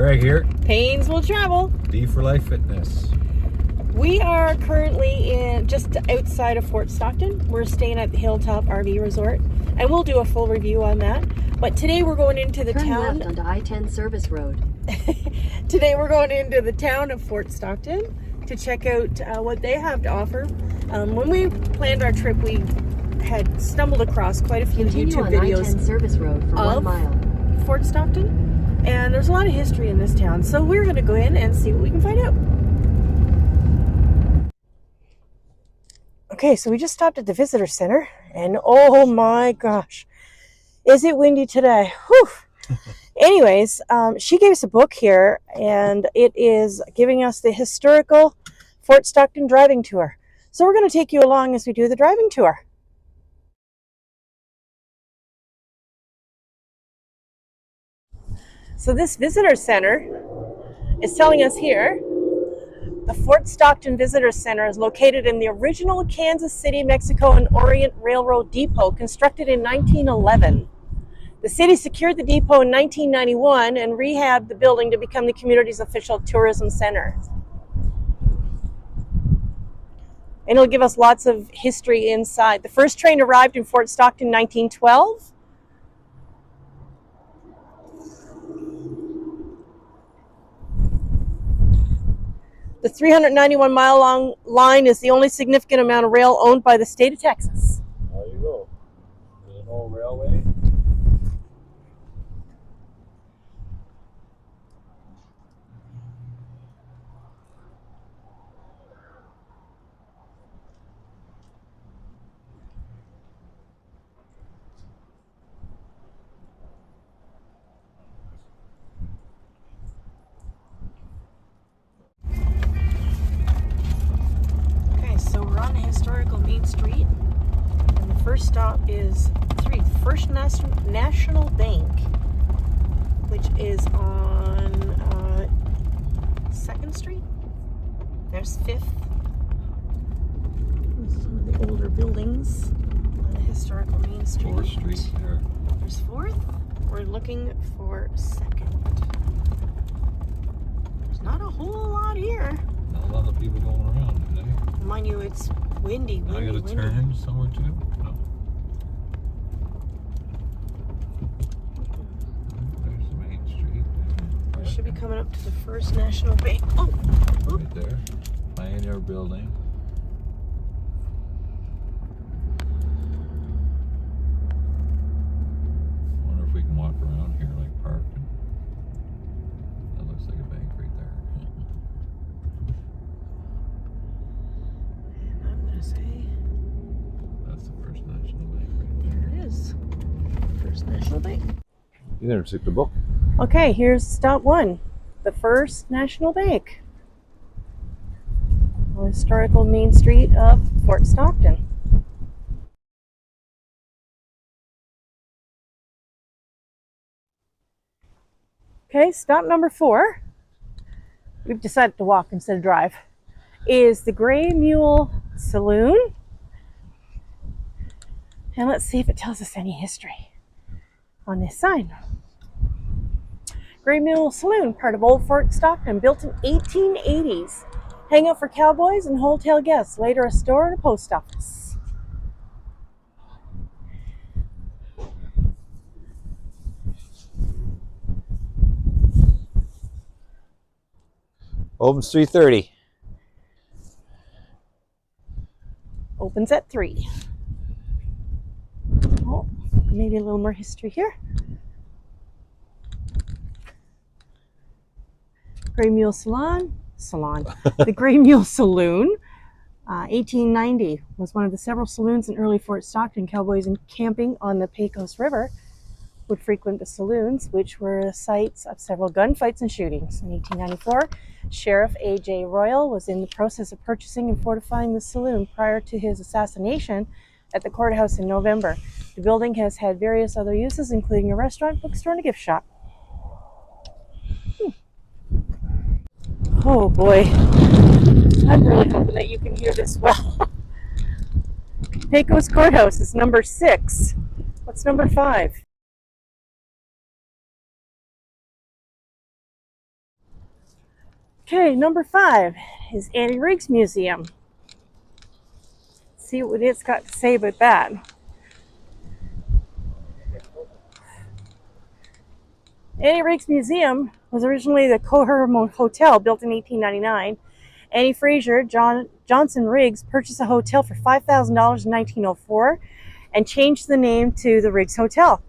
Greg here. Pains will travel. D for Life Fitness. We are currently in just outside of Fort Stockton. We're staying at the Hilltop RV Resort, and we'll do a full review on that. But today we're going into the Turn town. left onto I-10 Service Road. Today we're going into the town of Fort Stockton to check out what they have to offer. When we planned our trip, we had stumbled across quite a few Continue YouTube on videos I-10 Service Road for 1 mile. Fort Stockton, and there's a lot of history in this town, so we're going to go in and see what we can find out. Okay, so we just stopped at the visitor center, and oh my gosh, is it windy today? Whew. Anyways, she gave us a book here, and it is giving us the historical Fort Stockton driving tour. So we're going to take you along as we do the driving tour. So this visitor center is telling us here, the Fort Stockton Visitor Center is located in the original Kansas City, Mexico and Orient Railroad Depot, constructed in 1911. The city secured the depot in 1991 and rehabbed the building to become the community's official tourism center. And it'll give us lots of history inside. The first train arrived in Fort Stockton in 1912. The 391-mile-long line is the only significant amount of rail owned by the state of Texas. There you go. There's an old railway. Historical Main Street, and the first stop is First National Bank, which is on 2nd Street. There's 5th. Some of the older buildings on the historical Main Street. 4th Street there. There's 4th. We're looking for 2nd. There's not a whole lot here. Not a lot of people going around today. Mind you, it's windy. I got to turn somewhere too? No. There's the Main Street. We should be coming up to the First National Bank. Oh! Right there. Pioneer Building. I wonder if we can walk around here like park. That looks like a bank right there. That's the First National Bank right there. There it is. First National Bank. You never took the book. Okay, here's stop 1. The First National Bank. On the historical Main Street of Fort Stockton. Okay, stop number 4. We've decided to walk instead of drive. Is the Gray Mule Saloon. And let's see if it tells us any history on this sign. Gray Mule Saloon, part of Old Fort Stockton, built in 1880s. Hangout for cowboys and hotel guests, later a store and a post office. Opens 3:30. Opens at 3. Oh, maybe a little more history here. Gray Mule Salon. The Gray Mule Saloon, 1890, was one of the several saloons in early Fort Stockton. Cowboys camping on the Pecos River would frequent the saloons, which were sites of several gunfights and shootings. In 1894, Sheriff A.J. Royal was in the process of purchasing and fortifying the saloon prior to his assassination at the courthouse in November. The building has had various other uses, including a restaurant, bookstore, and a gift shop. Oh boy, I'm really hoping that you can hear this well. Pecos Courthouse is number 6. What's number 5? Okay, number 5 is Annie Riggs Museum. See what it's got to say about that. Annie Riggs Museum was originally the Coher Hotel, built in 1899. Annie Fraser Johnson Riggs purchased a hotel for $5,000 in 1904 and changed the name to the Riggs Hotel.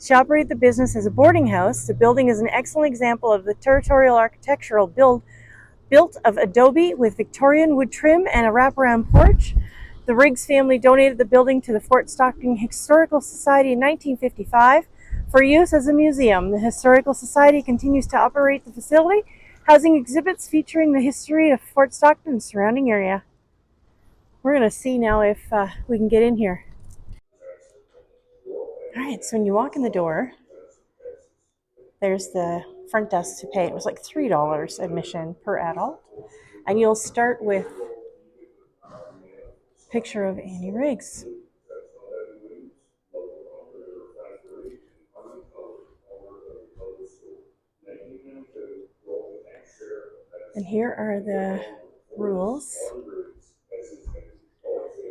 She operated the business as a boarding house. The building is an excellent example of the territorial architectural built of adobe with Victorian wood trim and a wraparound porch. The Riggs family donated the building to the Fort Stockton Historical Society in 1955 for use as a museum. The Historical Society continues to operate the facility, housing exhibits featuring the history of Fort Stockton and surrounding area. We're going to see now if we can get in here. All right, so when you walk in the door, there's the front desk to pay. It was like $3 admission per adult. And you'll start with a picture of Annie Riggs. And here are the rules.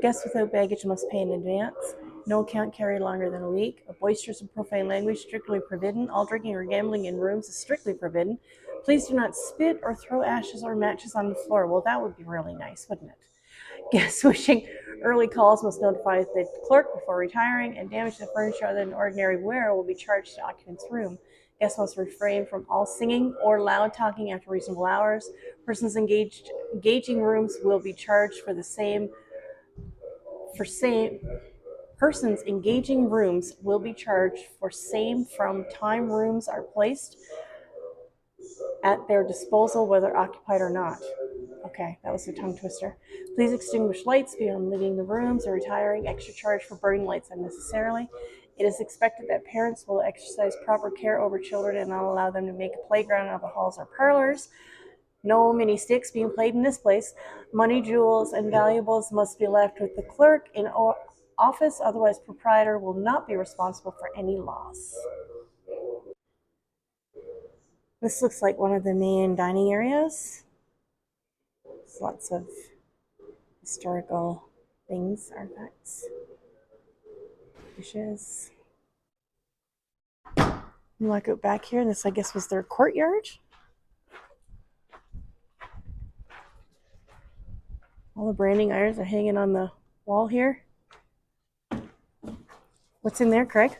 Guests without baggage must pay in advance. No account carried longer than a week. A boisterous and profane language strictly forbidden. All drinking or gambling in rooms is strictly forbidden. Please do not spit or throw ashes or matches on the floor. Well, that would be really nice, wouldn't it? Guests wishing early calls must notify the clerk before retiring, and damage to the furniture other than ordinary wear will be charged to the occupant's room. Guests must refrain from all singing or loud talking after reasonable hours. Persons engaging rooms will be charged for the same. Persons engaging rooms will be charged for same from time rooms are placed at their disposal, whether occupied or not. Okay, that was a tongue twister. Please extinguish lights beyond leaving the rooms or retiring. Extra charge for burning lights unnecessarily. It is expected that parents will exercise proper care over children and not allow them to make a playground out of the halls or parlors. No mini sticks being played in this place. Money, jewels, and valuables must be left with the clerk in office, otherwise proprietor will not be responsible for any loss. This looks like one of the main dining areas. There's lots of historical things, artifacts, dishes. You walk out back here, and this, I guess, was their courtyard. All the branding irons are hanging on the wall here. What's in there, Craig?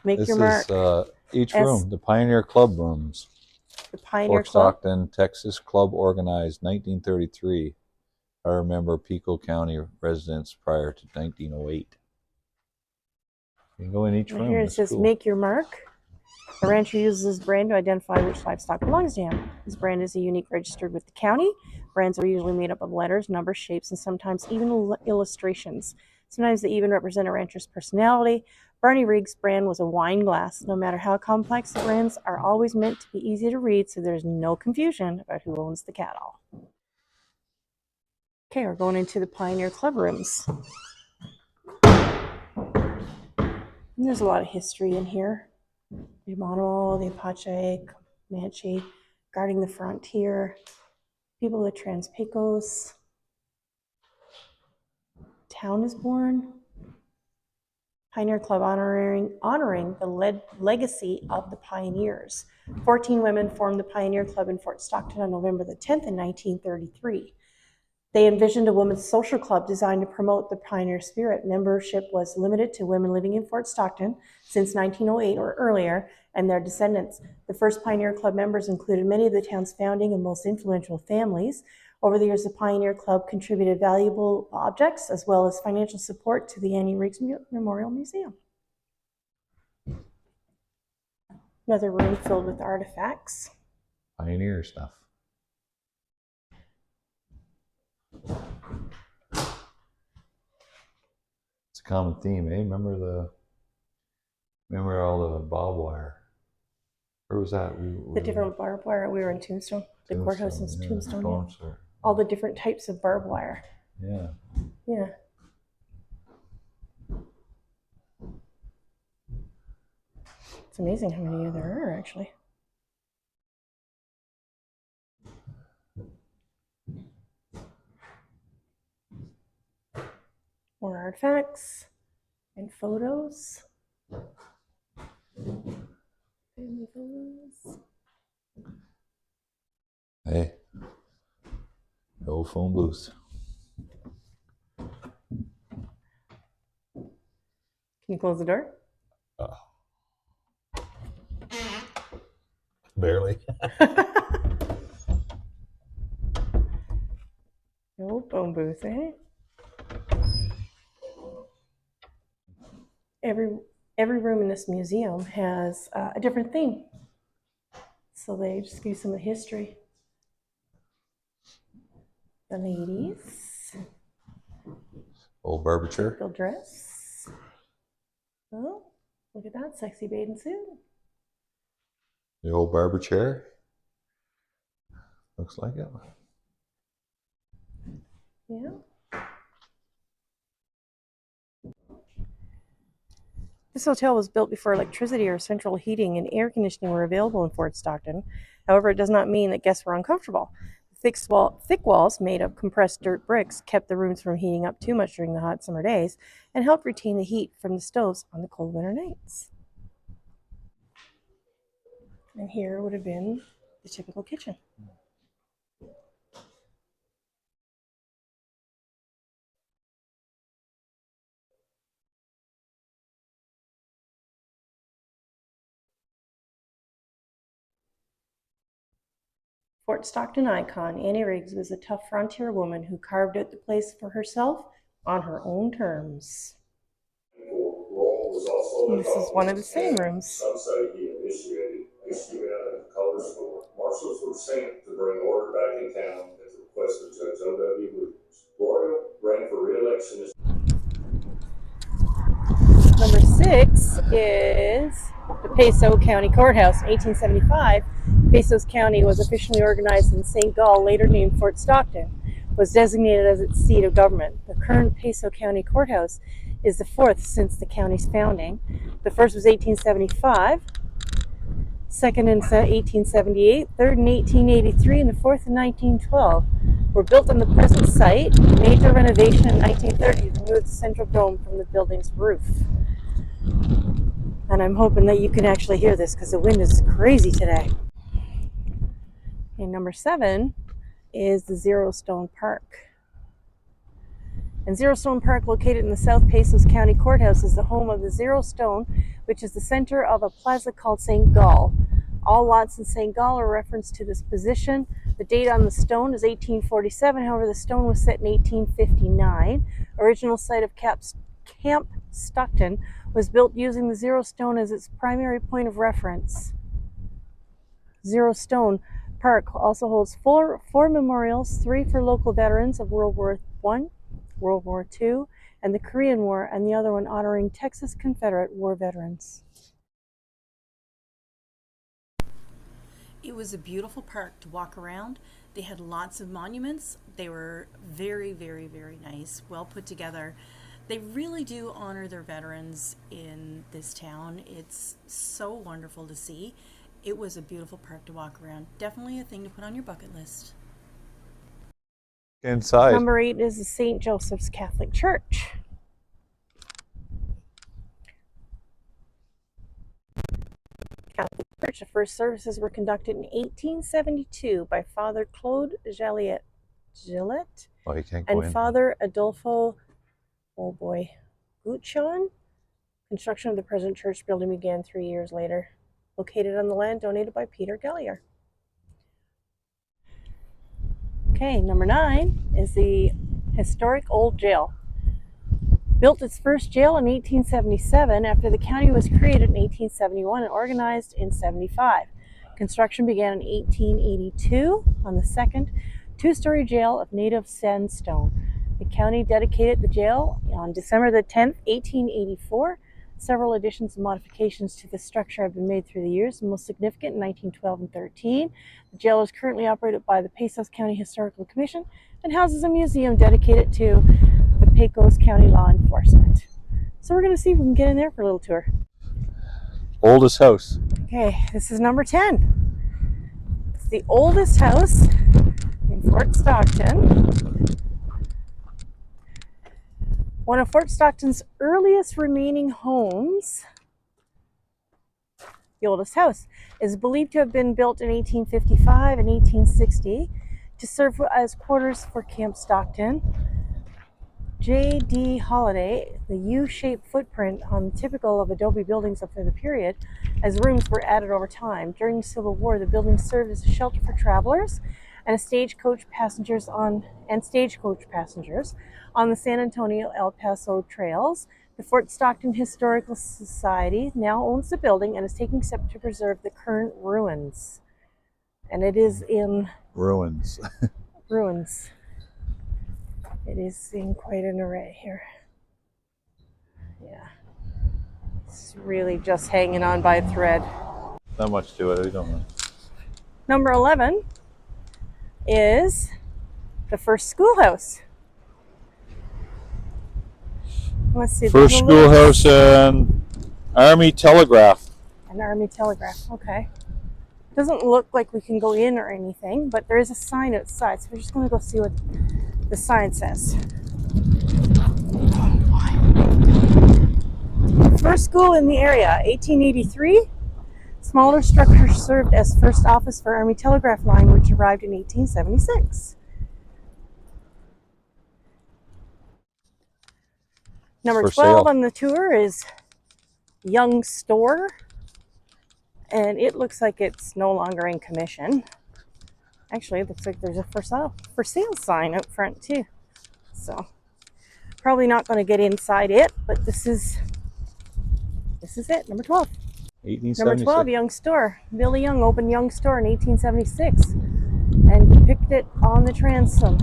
Make your mark. This is each room, the Pioneer Club rooms. The Pioneer Fort Club. Stockton, Texas, club organized 1933. I remember Pico County residents prior to 1908. You can go in each room. Here it says, make your mark. The rancher uses this brand to identify which livestock belongs to him. This brand is a unique registered with the county. Brands are usually made up of letters, numbers, shapes, and sometimes even illustrations. Sometimes they even represent a rancher's personality. Barney Riggs' brand was a wine glass. No matter how complex, the brands are always meant to be easy to read, so there's no confusion about who owns the cattle. Okay, we're going into the Pioneer Club rooms. And there's a lot of history in here. The Mono, the Apache, Comanche, guarding the frontier, people of the Trans-Pecos. Town is born. Pioneer Club honoring the legacy of the pioneers. 14 women formed the Pioneer Club in Fort Stockton on November the 10th in 1933. They envisioned a women's social club designed to promote the pioneer spirit. Membership was limited to women living in Fort Stockton since 1908 or earlier and their descendants. The first Pioneer Club members included many of the town's founding and most influential families. Over the years, the Pioneer Club contributed valuable objects as well as financial support to the Annie Riggs Memorial Museum. Another room filled with artifacts. Pioneer stuff. It's a common theme, eh? Remember all the barbed wire? Where was that? The different barbed wire. We were in Tombstone. The courthouse is Tombstone. Yeah. All the different types of barbed wire. Yeah. Yeah. It's amazing how many there are, actually. More artifacts and photos. Family photos. Hey, the old phone booth. Can you close the door? Barely. The old phone booth, eh? Every room in this museum has a different theme. So they just give you some of the history. The ladies. Old barber chair. Typical dress. Oh, look at that sexy bathing suit. The old barber chair. Looks like it. Yeah. This hotel was built before electricity or central heating and air conditioning were available in Fort Stockton. However, it does not mean that guests were uncomfortable. Thick walls made of compressed dirt bricks kept the rooms from heating up too much during the hot summer days and helped retain the heat from the stoves on the cold winter nights. And here would have been the typical kitchen. Fort Stockton icon Annie Riggs was a tough frontier woman who carved out the place for herself on her own terms. This is one of the sitting rooms. Some say he initiated a color store. Marshals were sent to bring order back in town at the request of Judge O.W. Williams. Royal ran for re-election as Number 6 is the Peso County Courthouse. In 1875, Pesos County was officially organized in St. Gall, later named Fort Stockton, was designated as its seat of government. The current Peso County Courthouse is the 4th since the county's founding. The first was 1875, second in 1878, third in 1883, and the fourth in 1912. Were built on the present site. Major renovation in 1930 removed the central dome from the building's roof. And I'm hoping that you can actually hear this because the wind is crazy today. And number 7 is the Zero Stone Park. And Zero Stone Park, located in the South Pesos County Courthouse, is the home of the Zero Stone, which is the center of a plaza called St. Gall. All lots in St. Gall are referenced to this position. The date on the stone is 1847. However, the stone was set in 1859. Original site of Camp Stockton was built using the Zero Stone as its primary point of reference. Zero Stone Park also holds four memorials, 3 for local veterans of World War I, World War II, and the Korean War, and the other one honoring Texas Confederate War veterans. It was a beautiful park to walk around. They had lots of monuments. They were very, very, very nice, well put together. They really do honor their veterans in this town. It's so wonderful to see. It was a beautiful park to walk around. Definitely a thing to put on your bucket list. Inside. Number 8 is the St. Joseph's Catholic Church. Catholic Church. The first services were conducted in 1872 by Father Claude Gillette Oh, you can't go and in. Father Adolfo, Guchon. Construction of the present church building began 3 years later. Located on the land donated by Peter Gellier. Okay, number 9 is the historic Old Jail. Built its first jail in 1877 after the county was created in 1871 and organized in 75. Construction began in 1882 on the second 2-story jail of native sandstone. The county dedicated the jail on December the 10th, 1884. Several additions and modifications to the structure have been made through the years, the most significant in 1912 and 13. The jail is currently operated by the Pesos County Historical Commission and houses a museum dedicated to the Pecos County law enforcement. So we're going to see if we can get in there for a little tour. Oldest house. Okay, this is number 10. It's the oldest house in Fort Stockton. One of Fort Stockton's earliest remaining homes, the oldest house, is believed to have been built in 1855 and 1860 to serve as quarters for Camp Stockton. J.D. Holiday, the U-shaped footprint on typical of adobe buildings of the period, as rooms were added over time. During the Civil War, the building served as a shelter for travelers and stagecoach passengers on the San Antonio El Paso trails. The Fort Stockton Historical Society now owns the building and is taking steps to preserve the current ruins. And it is in Ruins. ruins. It is in quite an array here. Yeah. It's really just hanging on by a thread. Not much to it, we don't know. Number 11 is the first schoolhouse. Let's see. First schoolhouse and Army Telegraph. An Army Telegraph, okay. Doesn't look like we can go in or anything, but there is a sign outside, so we're just going to go see what the sign says. First school in the area, 1883. Smaller structure served as first office for Army Telegraph Line, which arrived in 1876. Number For 12 sale. on the tour is Young Store, and it looks like it's no longer in commission. Actually, it looks like there's a for sale sign out front too. So probably not going to get inside it, but this is it. Number 12. 1876. Number 12, Young Store. Billy Young opened Young Store in 1876 and depicted it on the transom.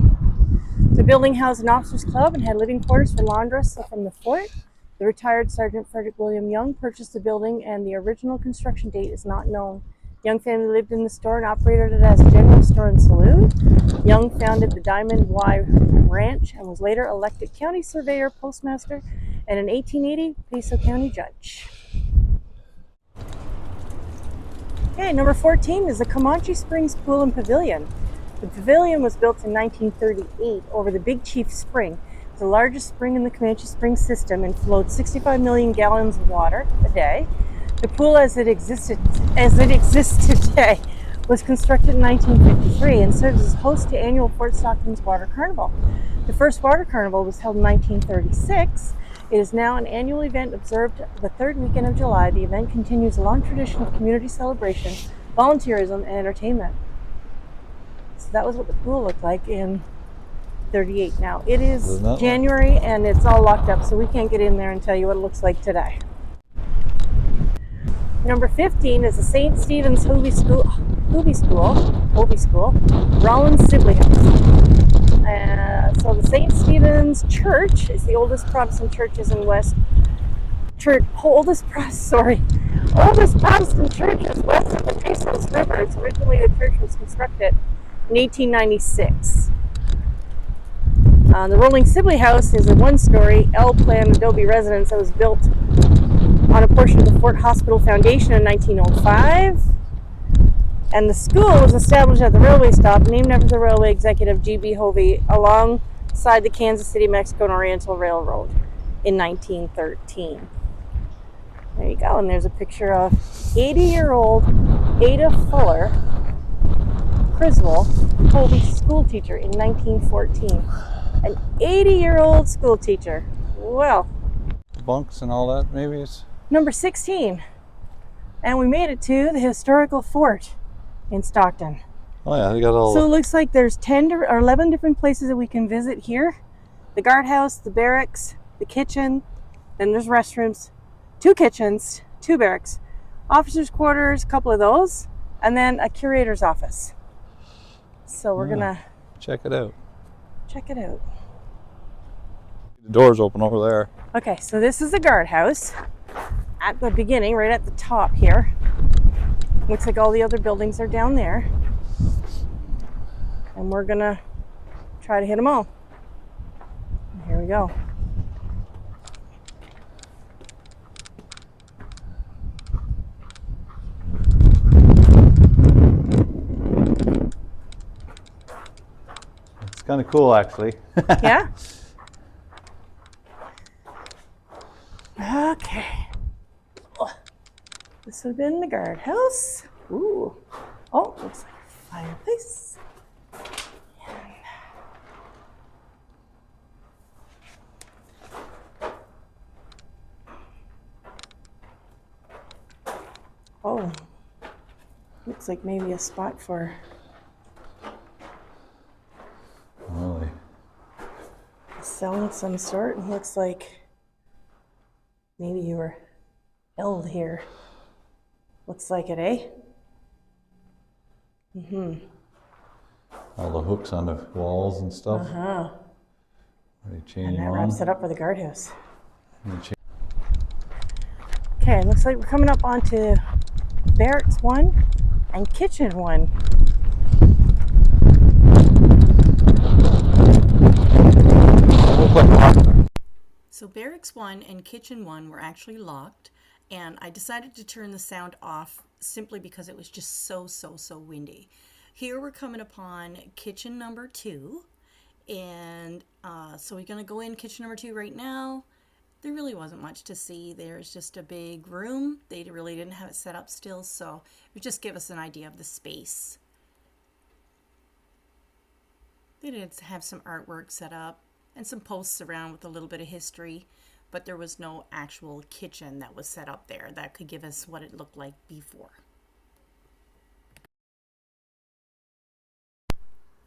The building housed an officers' club and had living quarters for laundress from the fort. The retired Sergeant Frederick William Young purchased the building, and the original construction date is not known. Young family lived in the store and operated it as a general store and saloon. Young founded the Diamond Y Ranch and was later elected county surveyor, postmaster, and in 1880, Peso County judge. Okay, number 14 is the Comanche Springs Pool and Pavilion. The pavilion was built in 1938 over the Big Chief Spring, the largest spring in the Comanche Springs system, and flowed 65 million gallons of water a day. The pool as it exists today was constructed in 1953 and serves as host to annual Fort Stockton's Water Carnival. The first Water Carnival was held in 1936. It is now an annual event observed the third weekend of July. The event continues a long tradition of community celebration, volunteerism, and entertainment. So that was what the pool looked like in 38. Now it is January and it's all locked up, so we can't get in there and tell you what it looks like today. Number 15 is the St. Stephen's Hovey School, Rollins Sibley House. So the St. Stephen's Church is the oldest Protestant churches in oldest Protestant churches west of the Pesos River. Originally the church was constructed in 1896. The Rolling Sibley House is a one-story L-plan adobe residence that was built on a portion of the Fort Hospital Foundation in 1905. And the school was established at the railway stop, named after the railway executive G.B. Hovey, alongside the Kansas City, Mexico and Oriental Railroad in 1913. There you go, and there's a picture of 80-year-old Ada Fuller Criswell, Hovey school teacher in 1914. An 80-year-old school teacher. Well, Bunks and all that, maybe it's... Number 16. And we made it to the historical fort in Stockton. Oh yeah, they got all... So it looks like there's 10 or 11 different places that we can visit here. The guardhouse, the barracks, the kitchen, then there's restrooms, 2 kitchens, 2 barracks, officers' quarters, a couple of those, and then a curator's office. So we're gonna check it out. Check it out. The door's open over there. Okay, so this is the guardhouse at the beginning, right at the top here. Looks like all the other buildings are down there. And we're gonna try to hit them all. Here we go. It's kind of cool, actually. Yeah? Okay. Oh, this would have been the guardhouse. Ooh. Oh, looks like a fireplace. Oh, looks like maybe a spot for Really? a cell of some sort. It looks like maybe you were held here. Looks like it, eh? All the hooks on the walls and stuff. Uh-huh. Are they And chaining that on? wraps it up for the guardhouse. Are they cha- Okay, looks like we're coming up onto Barracks 1 and Kitchen 1. So Barracks 1 and Kitchen 1 were actually locked, and I decided to turn the sound off simply because it was just so windy. Here we're coming upon Kitchen number 2, and so we're going to go in Kitchen number 2 right now. There really wasn't much to see. There's just a big room. They really didn't have it set up still, so it would just give us an idea of the space. They did have some artwork set up and some posts around with a little bit of history, but there was no actual kitchen that was set up there that could give us what it looked like before.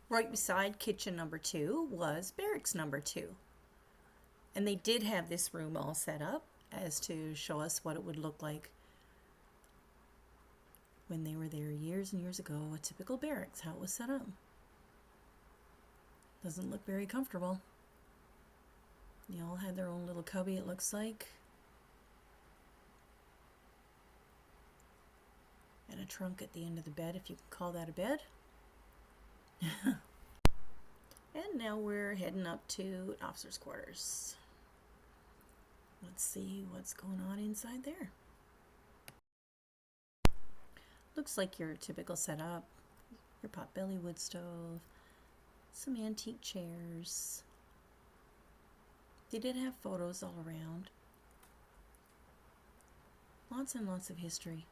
Right beside Kitchen number 2 was Barracks number 2. And they did have this room all set up as to show us what it would look like when they were there years and years ago, a typical barracks, how it was set up. Doesn't look very comfortable. They all had their own little cubby, it looks like. And a trunk at the end of the bed, if you can call that a bed. And now we're heading up to officers' quarters. Let's see what's going on inside there. Looks like your typical setup. Your potbelly wood stove, some antique chairs. They did have photos all around. Lots and lots of history.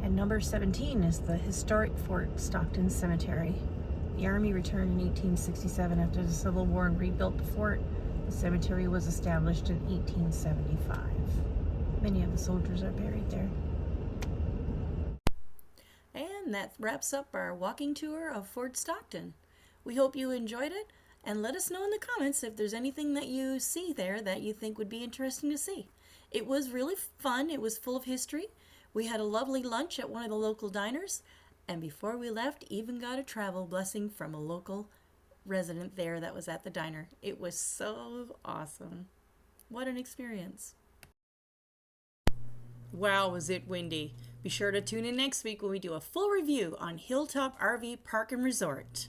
And number 17 is the historic Fort Stockton Cemetery. The Army returned in 1867 after the Civil War and rebuilt the fort. The cemetery was established in 1875. Many of the soldiers are buried there. And that wraps up our walking tour of Fort Stockton. We hope you enjoyed it, and let us know in the comments if there's anything that you see there that you think would be interesting to see. It was really fun. It was full of history. We had a lovely lunch at one of the local diners, and before we left, even got a travel blessing from a local resident there that was at the diner. It was so awesome. What an experience. Wow, was it windy. Be sure to tune in next week when we do a full review on Hilltop RV Park and Resort.